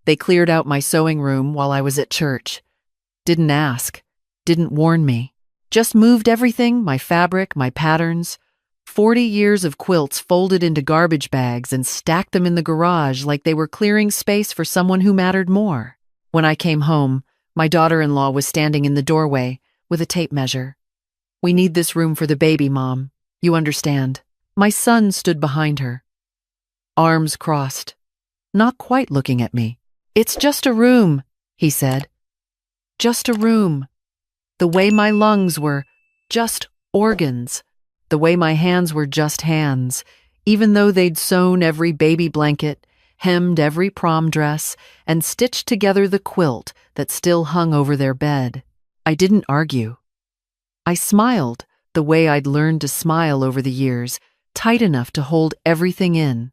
They cleared out my sewing room while I was at church. Didn't ask, didn't warn me. Just moved everything, my fabric, my patterns. 40 years of quilts folded into garbage bags and stacked them in the garage like they were clearing space for someone who mattered more. When I came home, my daughter-in-law was standing in the doorway with a tape measure. "We need this room for the baby, Mom. You understand." My son stood behind her, arms crossed, not quite looking at me. "It's just a room," he said. Just a room. The way my lungs were just organs. The way my hands were just hands, even though they'd sewn every baby blanket, hemmed every prom dress, and stitched together the quilt that still hung over their bed. I didn't argue. I smiled the way I'd learned to smile over the years, tight enough to hold everything in,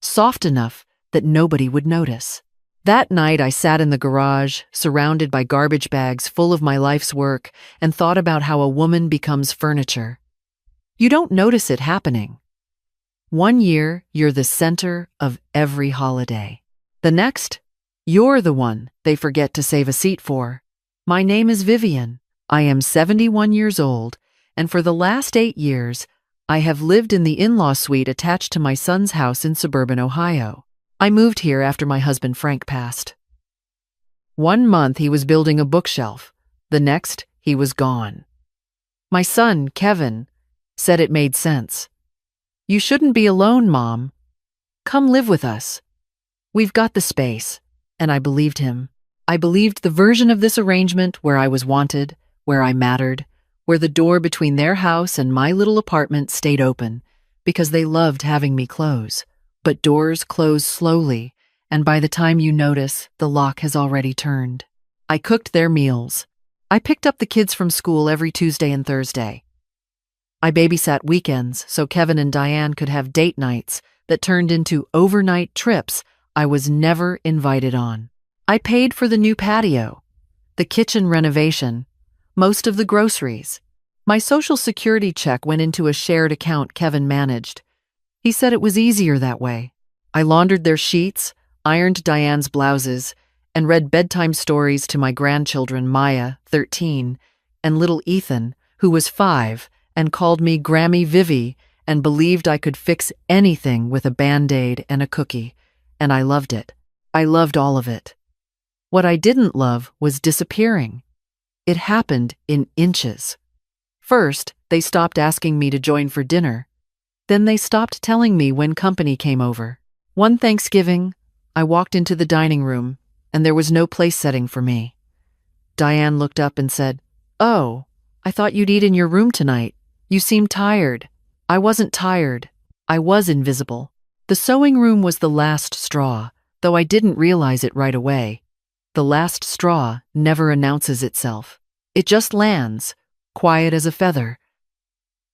soft enough that nobody would notice. That night I sat in the garage, surrounded by garbage bags full of my life's work, and thought about how a woman becomes furniture. You don't notice it happening. One year, you're the center of every holiday. The next, you're the one they forget to save a seat for. My name is Vivian. I am 71 years old, and for the last 8 years, I have lived in the in-law suite attached to my son's house in suburban Ohio. I moved here after my husband Frank passed. 1 month he was building a bookshelf. The next, he was gone. My son, Kevin, said it made sense. "You shouldn't be alone, Mom. Come live with us. We've got the space." And I believed him. I believed the version of this arrangement where I was wanted, where I mattered, where the door between their house and my little apartment stayed open, because they loved having me close. But doors close slowly, and by the time you notice, the lock has already turned. I cooked their meals. I picked up the kids from school every Tuesday and Thursday. I babysat weekends so Kevin and Diane could have date nights that turned into overnight trips I was never invited on. I paid for the new patio, the kitchen renovation, most of the groceries. My Social Security check went into a shared account Kevin managed. He said it was easier that way. I laundered their sheets, ironed Diane's blouses, and read bedtime stories to my grandchildren Maya, 13, and little Ethan, who was 5, and called me Grammy Vivi and believed I could fix anything with a Band-Aid and a cookie, and I loved it. I loved all of it. What I didn't love was disappearing. It happened in inches. First, they stopped asking me to join for dinner. Then they stopped telling me when company came over. One Thanksgiving, I walked into the dining room, and there was no place setting for me. Diane looked up and said, "Oh, I thought you'd eat in your room tonight. You seemed tired." I wasn't tired. I was invisible. The sewing room was the last straw, though I didn't realize it right away. The last straw never announces itself. It just lands, quiet as a feather,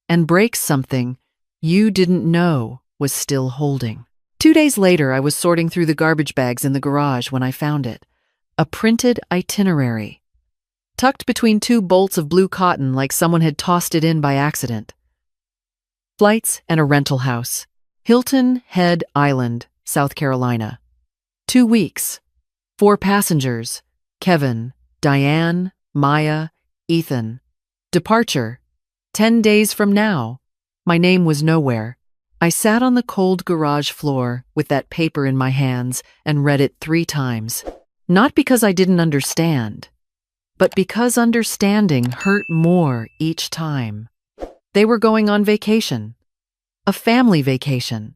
and breaks something you didn't know was still holding. 2 days later, I was sorting through the garbage bags in the garage when I found it. A printed itinerary, tucked between 2 bolts of blue cotton like someone had tossed it in by accident. Flights and a rental house. Hilton Head Island, South Carolina. 2 weeks. 4 passengers. Kevin, Diane, Maya, Ethan. Departure. 10 days from now. My name was nowhere. I sat on the cold garage floor with that paper in my hands and read it 3 times. Not because I didn't understand, but because understanding hurt more each time. They were going on vacation, a family vacation,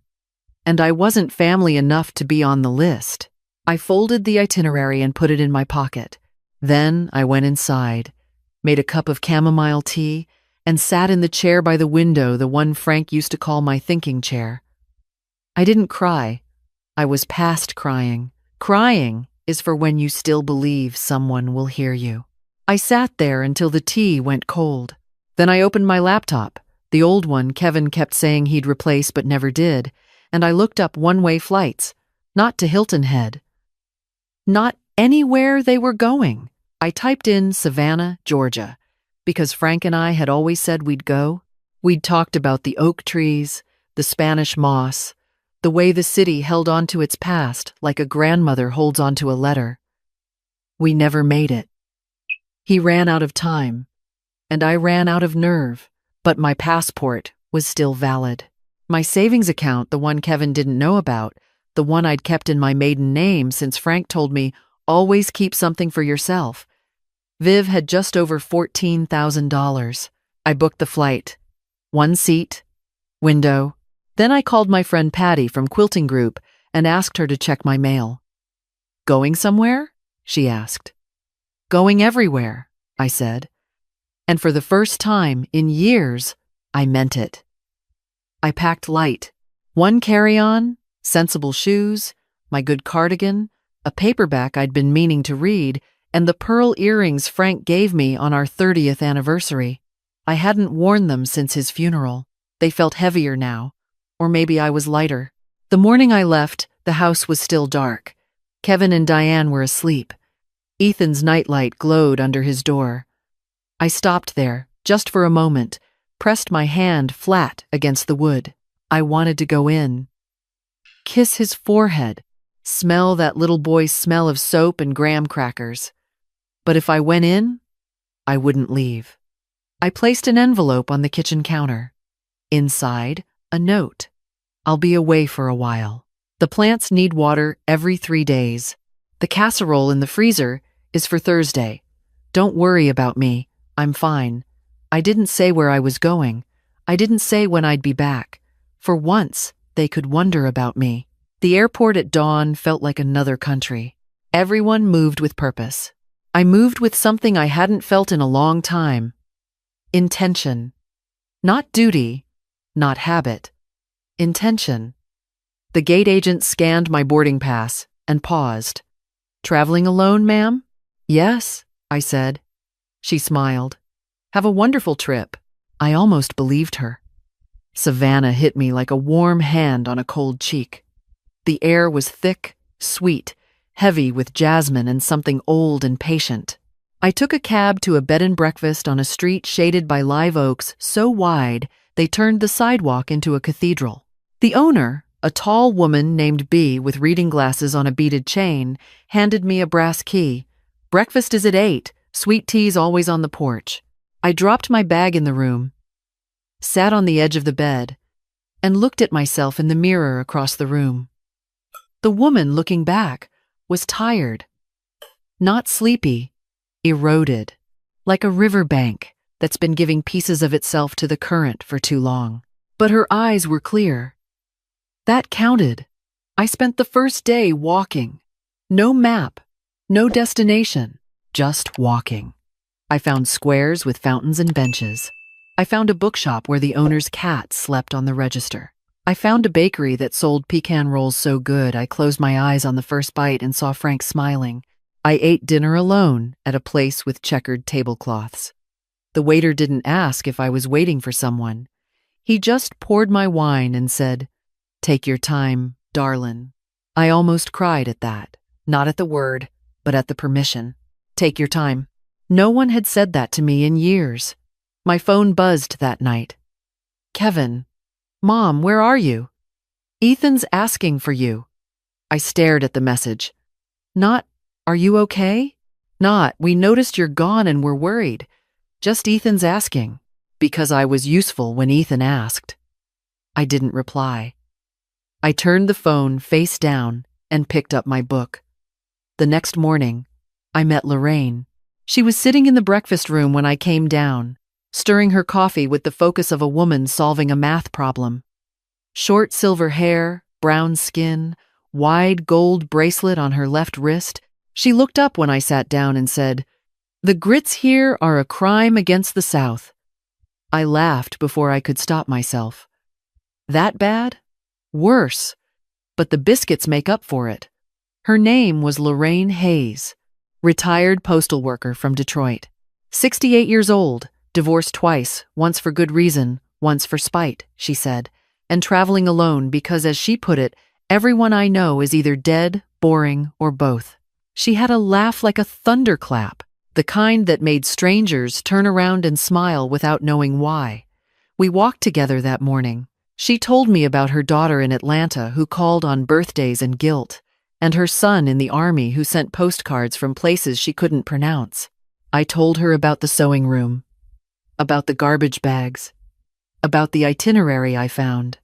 and I wasn't family enough to be on the list. I folded the itinerary and put it in my pocket. Then I went inside, made a cup of chamomile tea, and sat in the chair by the window, the one Frank used to call my thinking chair. I didn't cry. I was past crying. Crying is for when you still believe someone will hear you. I sat there until the tea went cold. Then I opened my laptop, the old one Kevin kept saying he'd replace but never did, and I looked up one-way flights, not to Hilton Head. Not anywhere they were going. I typed in Savannah, Georgia, because Frank and I had always said we'd go. We'd talked about the oak trees, the Spanish moss, the way the city held on to its past like a grandmother holds onto a letter. We never made it. He ran out of time, and I ran out of nerve, but my passport was still valid. My savings account, the one Kevin didn't know about, the one I'd kept in my maiden name since Frank told me, always keep something for yourself. Viv had just over $14,000. I booked the flight. One seat, window. Then I called my friend Patty from Quilting Group and asked her to check my mail. Going somewhere? She asked. Going everywhere, I said. And for the first time in years, I meant it. I packed light. One carry-on, sensible shoes, my good cardigan, a paperback I'd been meaning to read, and the pearl earrings Frank gave me on our 30th anniversary. I hadn't worn them since his funeral. They felt heavier now. Or maybe I was lighter. The morning I left, the house was still dark. Kevin and Diane were asleep. Ethan's nightlight glowed under his door. I stopped there, just for a moment, pressed my hand flat against the wood. I wanted to go in. Kiss his forehead, smell that little boy's smell of soap and graham crackers. But if I went in, I wouldn't leave. I placed an envelope on the kitchen counter. Inside, a note. I'll be away for a while. The plants need water every 3 days. The casserole in the freezer is for Thursday. Don't worry about me. I'm fine. I didn't say where I was going. I didn't say when I'd be back. For once, they could wonder about me. The airport at dawn felt like another country. Everyone moved with purpose. I moved with something I hadn't felt in a long time. Intention. Not duty, not habit. Intention. The gate agent scanned my boarding pass and paused. Traveling alone, ma'am? Yes, I said. She smiled. Have a wonderful trip. I almost believed her. Savannah hit me like a warm hand on a cold cheek. The air was thick, sweet, heavy with jasmine and something old and patient. I took a cab to a bed and breakfast on a street shaded by live oaks so wide they turned the sidewalk into a cathedral. The owner, a tall woman named B with reading glasses on a beaded chain, handed me a brass key. Breakfast is at 8, sweet tea's always on the porch. I dropped my bag in the room, sat on the edge of the bed, and looked at myself in the mirror across the room. The woman looking back was tired, not sleepy, eroded, like a riverbank that's been giving pieces of itself to the current for too long. But her eyes were clear. That counted. I spent the first day walking. No map, no destination, just walking. I found squares with fountains and benches. I found a bookshop where the owner's cat slept on the register. I found a bakery that sold pecan rolls so good I closed my eyes on the first bite and saw Frank smiling. I ate dinner alone at a place with checkered tablecloths. The waiter didn't ask if I was waiting for someone. He just poured my wine and said, "Take your time, darlin'." I almost cried at that, not at the word, but at the permission. Take your time. No one had said that to me in years. My phone buzzed that night. Kevin, Mom, where are you? Ethan's asking for you. I stared at the message. Not, are you okay? Not, we noticed you're gone and we're worried. Just Ethan's asking, because I was useful when Ethan asked. I didn't reply. I turned the phone face down and picked up my book. The next morning, I met Lorraine. She was sitting in the breakfast room when I came down, stirring her coffee with the focus of a woman solving a math problem. Short silver hair, brown skin, wide gold bracelet on her left wrist. She looked up when I sat down and said, "The grits here are a crime against the South." I laughed before I could stop myself. That bad? Worse. But the biscuits make up for it. Her name was Lorraine Hayes, retired postal worker from Detroit. 68 years old, divorced twice, once for good reason, once for spite, she said, and traveling alone because, as she put it, everyone I know is either dead, boring, or both. She had a laugh like a thunderclap, the kind that made strangers turn around and smile without knowing why. We walked together that morning, She told me about her daughter in Atlanta who called on birthdays and guilt, and her son in the army who sent postcards from places she couldn't pronounce. I told her about the sewing room, about the garbage bags, about the itinerary I found.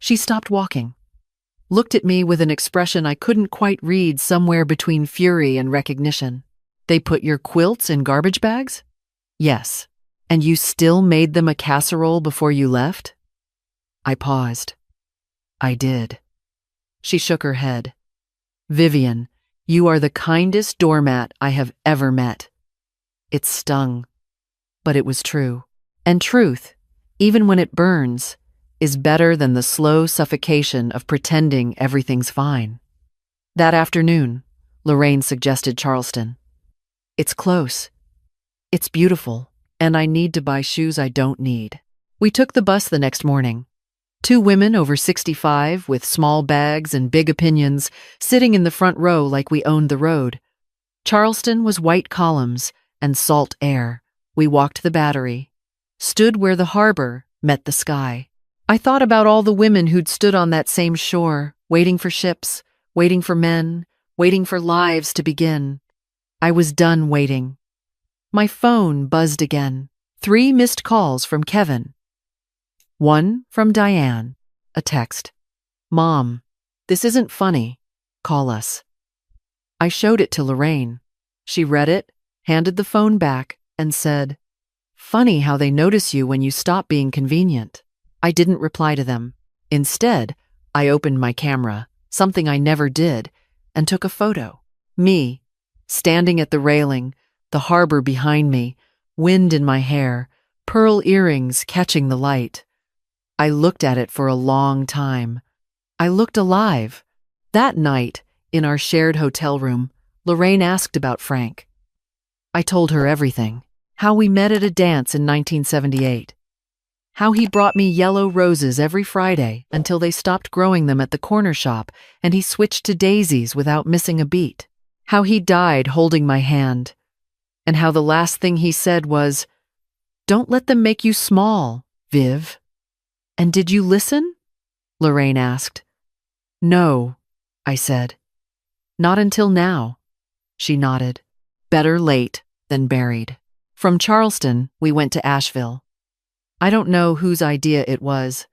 She stopped walking, looked at me with an expression I couldn't quite read, somewhere between fury and recognition. They put your quilts in garbage bags? Yes. And you still made them a casserole before you left? I paused. I did. She shook her head. Vivian, you are the kindest doormat I have ever met. It stung, but it was true. And truth, even when it burns, is better than the slow suffocation of pretending everything's fine. That afternoon, Lorraine suggested Charleston. It's close. It's beautiful, and I need to buy shoes I don't need. We took the bus the next morning. 2 women over 65 with small bags and big opinions sitting in the front row like we owned the road. Charleston was white columns and salt air. We walked the Battery, stood where the harbor met the sky. I thought about all the women who'd stood on that same shore, waiting for ships, waiting for men, waiting for lives to begin. I was done waiting. My phone buzzed again. 3 missed calls from Kevin. 1 from Diane, a text. Mom, this isn't funny. Call us. I showed it to Lorraine. She read it, handed the phone back, and said, Funny how they notice you when you stop being convenient. I didn't reply to them. Instead, I opened my camera, something I never did, and took a photo. Me, standing at the railing, the harbor behind me, wind in my hair, pearl earrings catching the light. I looked at it for a long time. I looked alive. That night, in our shared hotel room, Lorraine asked about Frank. I told her everything. How we met at a dance in 1978. How he brought me yellow roses every Friday until they stopped growing them at the corner shop and he switched to daisies without missing a beat. How he died holding my hand. And how the last thing he said was, Don't let them make you small, Viv. And did you listen? Lorraine asked. No, I said. Not until now. She nodded. Better late than buried. From Charleston, we went to Asheville. I don't know whose idea it was.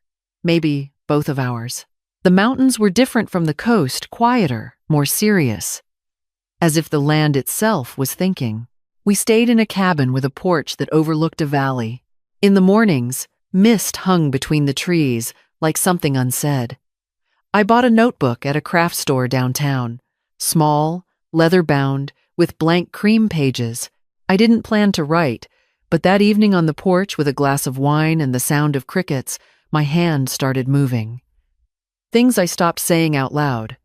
Maybe both of ours. The mountains were different from the coast, quieter, more serious. As if the land itself was thinking. We stayed in a cabin with a porch that overlooked a valley. In the mornings, mist hung between the trees like something unsaid. I bought a notebook at a craft store downtown. Small, leather-bound, with blank cream pages. I didn't plan to write, but that evening on the porch with a glass of wine and the sound of crickets, my hand started moving. Things I stopped saying out loud.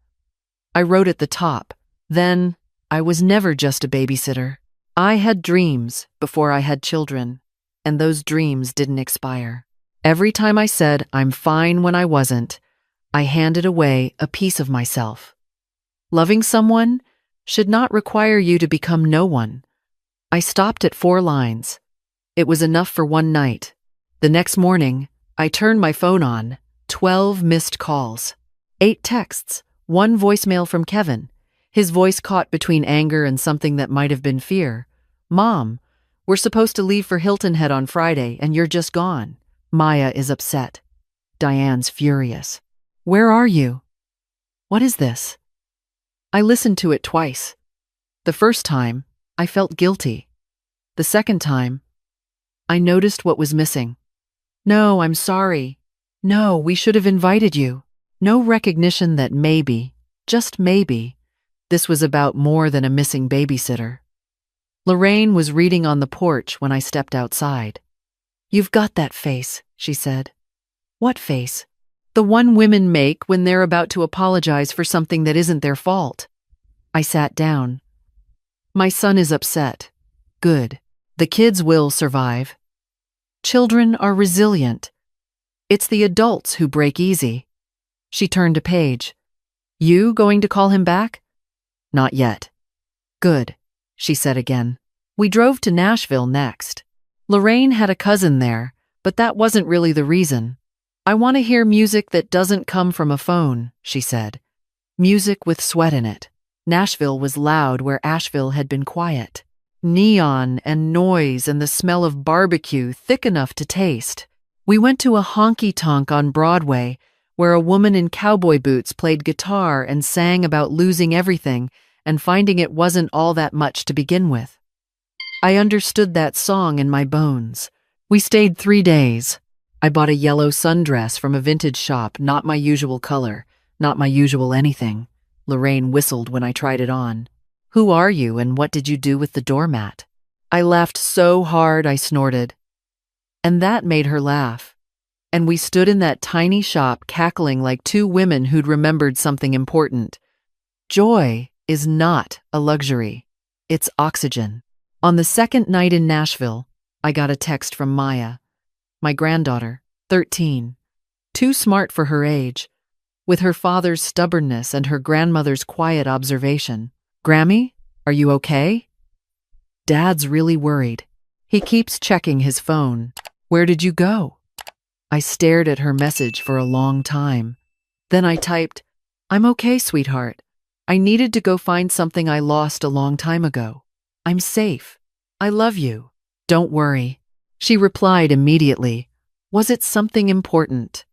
I wrote at the top. Then, I was never just a babysitter. I had dreams before I had children, and those dreams didn't expire. Every time I said I'm fine when I wasn't, I handed away a piece of myself. Loving someone should not require you to become no one. I stopped at 4 lines. It was enough for one night. The next morning, I turned my phone on. 12 missed calls. 8 texts. 1 voicemail from Kevin. His voice caught between anger and something that might have been fear. Mom, we're supposed to leave for Hilton Head on Friday and you're just gone. Maya is upset. Diane's furious. Where are you? What is this? I listened to it twice. The first time, I felt guilty. The second time, I noticed what was missing. No, I'm sorry. No, we should have invited you. No recognition that maybe, just maybe, this was about more than a missing babysitter. Lorraine was reading on the porch when I stepped outside. You've got that face, she said. What face? The one women make when they're about to apologize for something that isn't their fault. I sat down. My son is upset. Good. The kids will survive. Children are resilient. It's the adults who break easy. She turned a page. You going to call him back? Not yet. Good, she said again. We drove to Nashville next. Lorraine had a cousin there, but that wasn't really the reason. I want to hear music that doesn't come from a phone, she said. Music with sweat in it. Nashville was loud where Asheville had been quiet. Neon and noise and the smell of barbecue thick enough to taste. We went to a honky-tonk on Broadway where a woman in cowboy boots played guitar and sang about losing everything and finding it wasn't all that much to begin with. I understood that song in my bones. We stayed 3 days. I bought a yellow sundress from a vintage shop, not my usual color, not my usual anything. Lorraine whistled when I tried it on. Who are you and what did you do with the doormat? I laughed so hard I snorted. And that made her laugh. And we stood in that tiny shop cackling like two women who'd remembered something important. Joy is not a luxury. It's oxygen. On the second night in Nashville, I got a text from Maya, my granddaughter, 13, too smart for her age, with her father's stubbornness and her grandmother's quiet observation. Grammy, are you okay? Dad's really worried. He keeps checking his phone. Where did you go? I stared at her message for a long time. Then I typed, I'm okay, sweetheart. I needed to go find something I lost a long time ago. I'm safe. I love you. Don't worry. She replied immediately. Was it something important?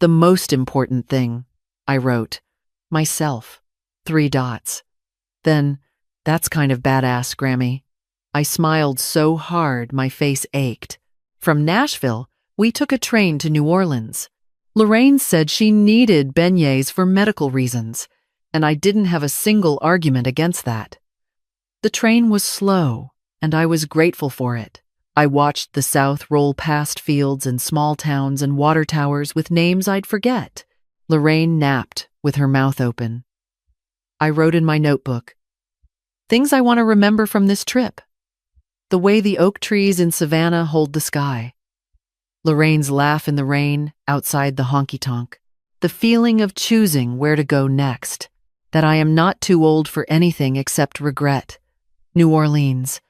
The most important thing, I wrote. Myself. 3 dots. Then, that's kind of badass, Grammy. I smiled so hard my face ached. From Nashville, we took a train to New Orleans. Lorraine said she needed beignets for medical reasons, and I didn't have a single argument against that. The train was slow, and I was grateful for it. I watched the South roll past fields and small towns and water towers with names I'd forget. Lorraine napped with her mouth open. I wrote in my notebook, things I want to remember from this trip. The way the oak trees in Savannah hold the sky. Lorraine's laugh in the rain outside the honky-tonk. The feeling of choosing where to go next. That I am not too old for anything except regret. New Orleans.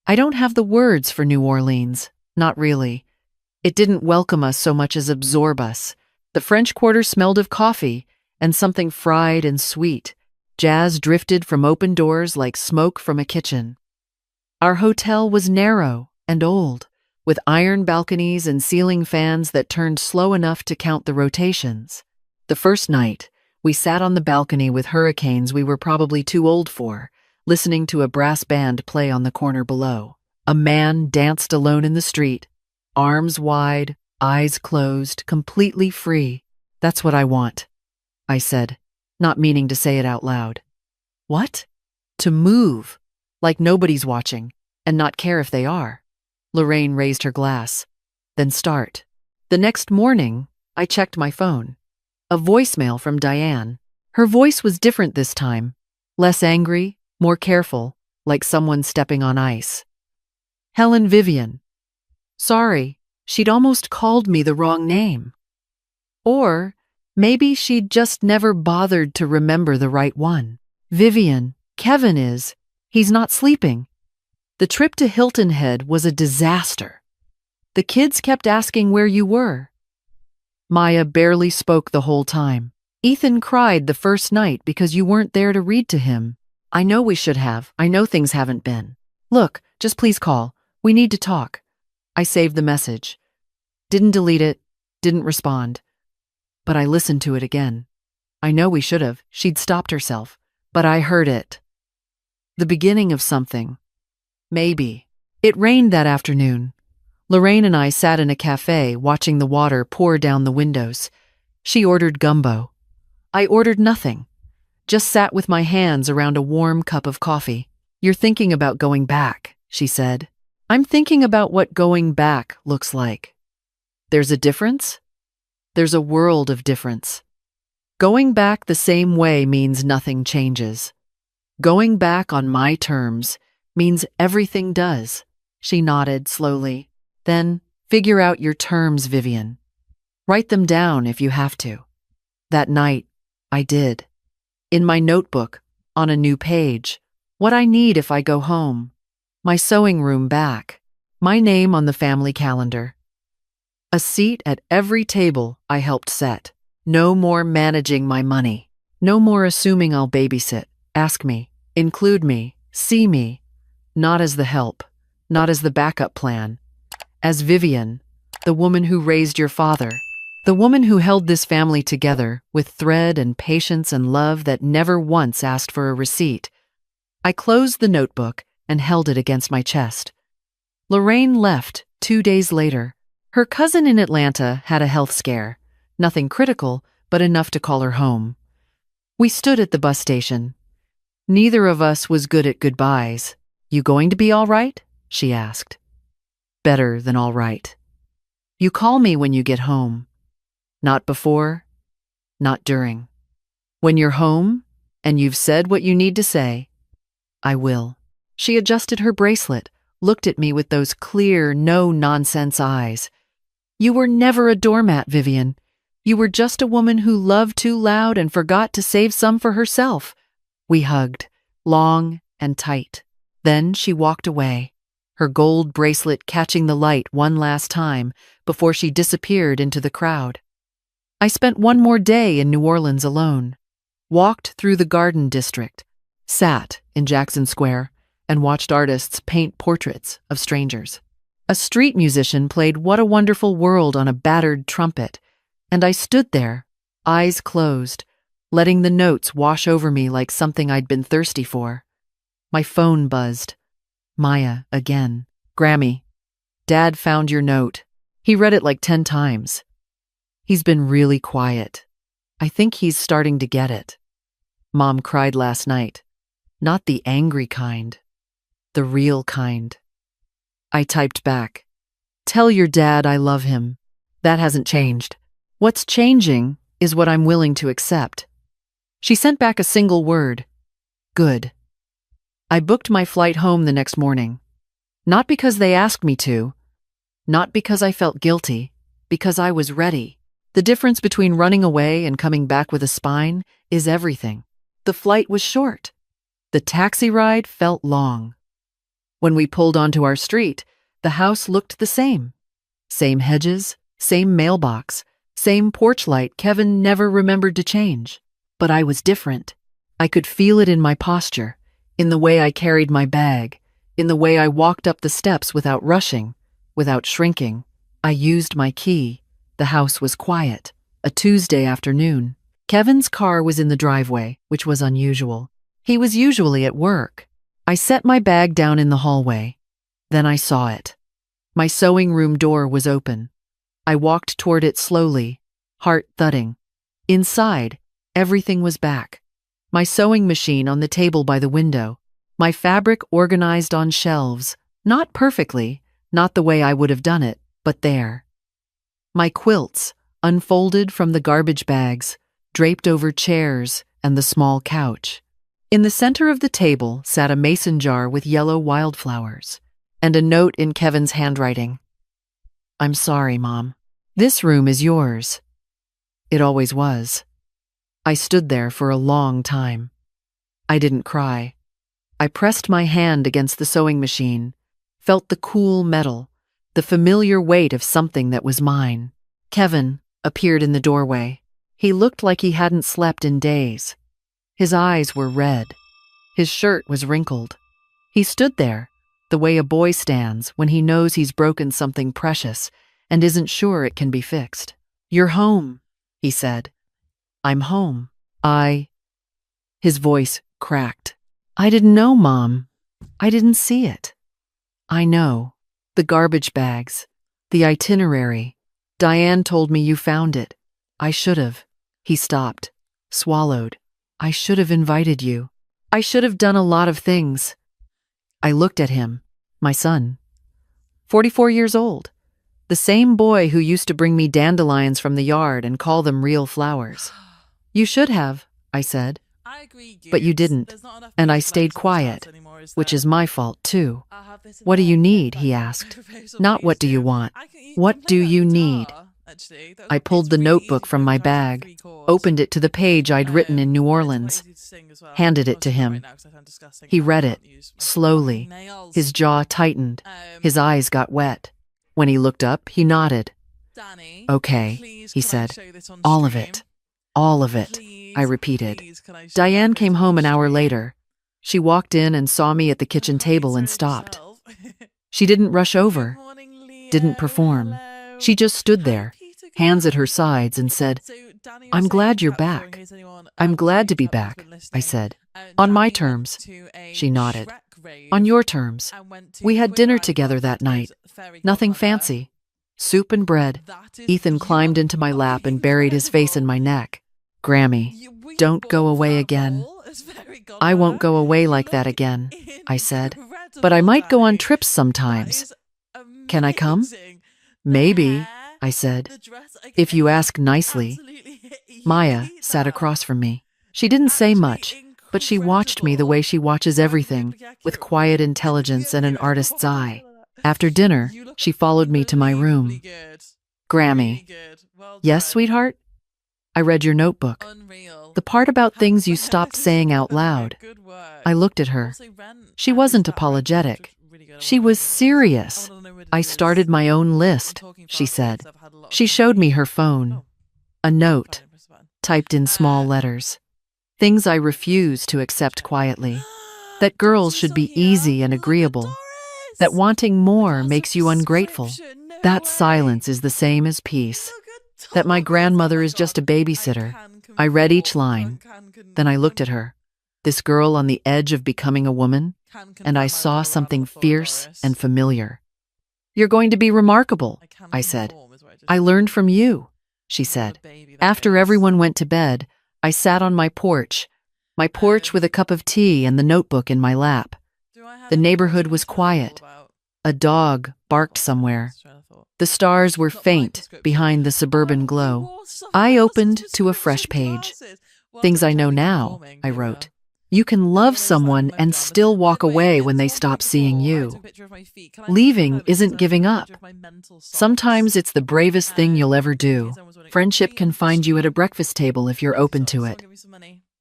I don't have the words for New Orleans. Not really. It didn't welcome us so much as absorb us. The French Quarter smelled of coffee and something fried and sweet. Jazz drifted from open doors like smoke from a kitchen. Our hotel was narrow and old, with iron balconies and ceiling fans that turned slow enough to count the rotations. The first night, we sat on the balcony with hurricanes we were probably too old for, listening to a brass band play on the corner below. A man danced alone in the street, arms wide, eyes closed, completely free. That's what I want, I said, not meaning to say it out loud. What? To move, like nobody's watching, and not care if they are. Lorraine raised her glass. Then start. The next morning, I checked my phone. A voicemail from Diane. Her voice was different this time, less angry, more careful, like someone stepping on ice. Helen Vivian. Sorry, she'd almost called me the wrong name. Or maybe she'd just never bothered to remember the right one. Vivian, Kevin is. He's not sleeping. The trip to Hilton Head was a disaster. The kids kept asking where you were. Maya barely spoke the whole time. Ethan cried the first night because you weren't there to read to him. I know we should have. I know things haven't been. Look, just please call. We need to talk. I saved the message. Didn't delete it. Didn't respond. But I listened to it again. I know we should have. She'd stopped herself. But I heard it. The beginning of something. Maybe. It rained that afternoon. Lorraine and I sat in a cafe watching the water pour down the windows. She ordered gumbo. I ordered nothing. Just sat with my hands around a warm cup of coffee. You're thinking about going back, she said. I'm thinking about what going back looks like. There's a difference? There's a world of difference. Going back the same way means nothing changes. Going back on my terms means everything does. She nodded slowly. Then, figure out your terms, Vivian. Write them down if you have to. That night, I did. In my notebook, on a new page, what I need if I go home. My sewing room back. My name on the family calendar. A seat at every table I helped set. No more managing my money. No more assuming I'll babysit. Ask me, include me, see me. Not as the help, not as the backup plan. As Vivian, the woman who raised your father. The woman who held this family together with thread and patience and love that never once asked for a receipt. I closed the notebook and held it against my chest. Lorraine left 2 days later. Her cousin in Atlanta had a health scare. Nothing critical, but enough to call her home. We stood at the bus station. Neither of us was good at goodbyes. "You going to be all right?" she asked. "Better than all right. You call me when you get home. Not before, not during. When you're home and you've said what you need to say, I will." She adjusted her bracelet, looked at me with those clear, no-nonsense eyes. "You were never a doormat, Vivian. You were just a woman who loved too loud and forgot to save some for herself." We hugged, long and tight. Then she walked away, her gold bracelet catching the light one last time before she disappeared into the crowd. I spent one more day in New Orleans alone, walked through the Garden District, sat in Jackson Square, and watched artists paint portraits of strangers. A street musician played "What a Wonderful World" on a battered trumpet, and I stood there, eyes closed, letting the notes wash over me like something I'd been thirsty for. My phone buzzed. Maya again. "Grammy, Dad found your note. He read it like 10 times. He's been really quiet. I think he's starting to get it. Mom cried last night. Not the angry kind. The real kind." I typed back, "Tell your dad I love him. That hasn't changed. What's changing is what I'm willing to accept." She sent back a single word. "Good." I booked my flight home the next morning. Not because they asked me to. Not because I felt guilty. Because I was ready. The difference between running away and coming back with a spine is everything. The flight was short. The taxi ride felt long. When we pulled onto our street, the house looked the same. Same hedges, same mailbox, same porch light Kevin never remembered to change. But I was different. I could feel it in my posture, in the way I carried my bag, in the way I walked up the steps without rushing, without shrinking. I used my key. The house was quiet. A Tuesday afternoon. Kevin's car was in the driveway, which was unusual. He was usually at work. I set my bag down in the hallway. Then I saw it. My sewing room door was open. I walked toward it slowly, heart thudding. Inside, everything was back. My sewing machine on the table by the window. My fabric organized on shelves. Not perfectly, not the way I would have done it, but there. My quilts, unfolded from the garbage bags, draped over chairs and the small couch. In the center of the table sat a mason jar with yellow wildflowers, and a note in Kevin's handwriting. "I'm sorry, Mom. This room is yours." It always was. I stood there for a long time. I didn't cry. I pressed my hand against the sewing machine, felt the cool metal, the familiar weight of something that was mine. Kevin appeared in the doorway. He looked like he hadn't slept in days. His eyes were red. His shirt was wrinkled. He stood there, the way a boy stands when he knows he's broken something precious and isn't sure it can be fixed. "You're home," he said. "I'm home. His voice cracked. "I didn't know, Mom. I didn't see it." "I know. The garbage bags. The itinerary. Diane told me you found it. I should have." He stopped, swallowed. "I should have invited you. I should have done a lot of things." I looked at him, my son. 44 years old. The same boy who used to bring me dandelions from the yard and call them real flowers. "You should have," I said. "But you didn't, and I stayed quiet, which is my fault too." "What do you need?" he asked. "Not what do you want. What do you need?" I pulled the notebook from my bag, opened it to the page I'd written in New Orleans, handed it to him. He read it, slowly. His jaw tightened. His eyes got wet. When he looked up, he nodded. Okay, he said. All of it. All of it, I repeated. Diane came home an hour later. She walked in and saw me at the kitchen table and stopped. She didn't rush over, didn't perform. She just stood there, hands at her sides, and said, "I'm glad you're back." "I'm glad to be back," I said. "On my terms." She nodded. "On your terms. We had dinner together that night. Nothing fancy. Soup and bread." Ethan climbed into my lap and buried his face in my neck. "Grammy, don't go away again." "I won't go away like that again," I said. "But I might go on trips sometimes. Can I come?" "Maybe," I said, "if you ask nicely." Maya sat across from me. She didn't say much, but she watched me the way she watches everything, with quiet intelligence and an artist's eye. After dinner, she followed me to my room. "Grammy." "Yes, sweetheart?" "I read your notebook. The part about things you stopped saying out loud." I looked at her. She wasn't apologetic. She was serious. "I started my own list," she said. She showed me her phone. A note, typed in small letters. Things I refuse to accept quietly. That girls should be easy and agreeable. That wanting more makes you ungrateful. That silence is the same as peace. That my grandmother is just a babysitter. I read each line. Then I looked at her, this girl on the edge of becoming a woman, and I saw something fierce and familiar. "You're going to be remarkable," I said. "I learned from you," she said. After everyone went to bed, I sat on my porch with a cup of tea and the notebook in my lap. The neighborhood was quiet. A dog barked somewhere. The stars were faint behind the suburban glow. I opened to a fresh page. "Things I know now," I wrote. "You can love someone and still walk away when they stop seeing you. Leaving isn't giving up. Sometimes it's the bravest thing you'll ever do. Friendship can find you at a breakfast table if you're open to it."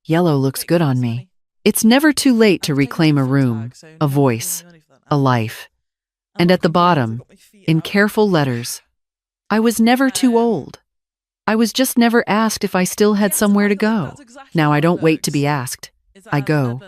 Yellow looks good on me. It's never too late to reclaim a room, a voice, a life. And at the bottom, in careful letters, "I was never too old. I was just never asked if I still had somewhere to go. Now I don't wait to be asked. I go."